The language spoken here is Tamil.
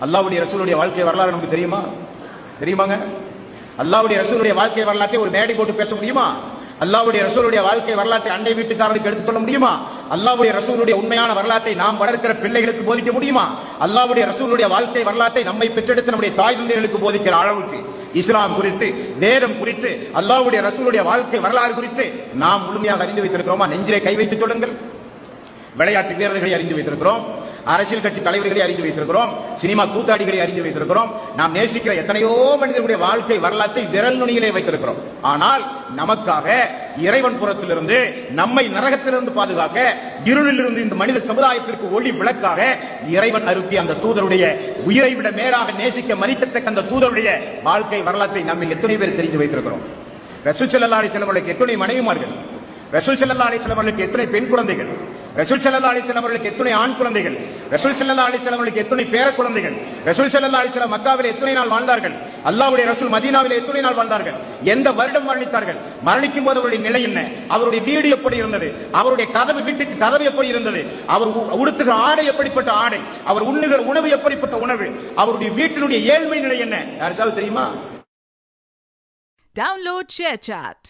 அல்லாஹ்வுடைய ரசூலுடைய வாழ்க்கை வரலாறு நமக்கு தெரியுமாங்க? அல்லாஹ்வுடைய ரசூலுடைய வாழ்க்கை வரலாற்றை ஒரு மேடை போட்டு பேச முடியுமா? அல்லாஹ்வுடைய ரசூலுடைய வாழ்க்கை வரலாற்றை அண்டை வீட்டுக்காரருக்கு எடுத்துச் சொல்ல முடியுமா? அல்லாஹ்வுடைய ரசூலுடைய உண்மையான வரலாற்றை நாம் வளர்க்கிற பிள்ளைகளுக்கு போதிக்க முடியுமா? அல்லாஹ்வுடைய ரசூலுடைய வாழ்க்கை வரலாற்றை நம்மை பெற்றெடுத்த நம்முடைய தாய் தந்தையர்களுக்கு போதிக்கிற அளவுக்கு இஸ்லாம் குறித்து, வேதம் குறித்து, அல்லாஹ்வுடைய ரசூலுடைய வாழ்க்கை வரலாறு குறித்து நாம் முழுமையாக அறிந்து வைத்திருக்கிறோமா? நெஞ்சிலே கை வைத்து சொல்லுங்கள். விளையாட்டு வீரர்களை அறிந்து வைத்திருக்கிறோம், அரசியல் கட்சி தலைவர்களை அறிந்து வைத்திருக்கிறோம், சினிமா கூத்தாடிகளை அறிந்து வைத்திருக்கிறோம். நாம் நேசிக்கிற எத்தனையோ மனிதர்களுடைய வாழ்க்கை வரலாற்றை விரல் நுனியிலே வைத்திருக்கிறோம். ஆனால் நமக்காக இறைவன் புறத்திலிருந்து நம்மை நரகத்திலிருந்து பாதுகாக்க, இருளிலிருந்து இந்த மனித சமுதாயத்திற்கு ஒளி விளக்காக இறைவன் அருப்பிய அந்த தூதருடைய உயிரை விட மேலாக நேசிக்க மதிக்கத்தக்க அந்த தூதருடைய வாழ்க்கை வரலாற்றை நம்ம எத்தனை பேர் தெரிந்து வைத்திருக்கிறோம்? ரசூல் ஸல்லல்லாஹு அலைஹி வஸல்லம் அவர்களுக்கு எத்தனை மனைவிமார்கள், ரசூல் ஸல்லல்லாஹு அலைஹி வஸல்லம் அவர்களுக்கு எத்தனை பெண் குழந்தைகள், ரசூல் ஸல்லல்லாஹு அலைஹி வஸல்லம் அவர்களுக்கு எத்தனை ஆண் குழந்தைகள், ரசூல் ஸல்லல்லாஹு அலைஹி வஸல்லம் அவர்களுக்கு எத்தனை பேர குழந்தைகள், ரசூல் ஸல்லல்லாஹு அலைஹி வஸல்லம் மக்காவிலே எத்தனை நாள் வாழ்ந்தார்கள், அல்லாஹ்வுடைய ரசூல் மதீனாவிலே எத்தனை நாள் வாழ்ந்தார்கள், எந்த வருடம் மரணித்தார்கள், மரணிக்கும் போது அவருடைய நிலை என்ன, அவருடைய வீடு எப்படி இருந்தது, அவருடைய வீட்டுக்கு கதவு எப்படி இருந்தது, அவர் உடுத்துகிற ஆடை எப்படிப்பட்ட ஆடை, அவர் உண்ணுகிற உணவு எப்படிப்பட்ட உணவு, அவருடைய வீட்டினுடைய ஏழ்மை நிலை என்ன, யாருக்காவது தெரியுமா? Download ShareChat.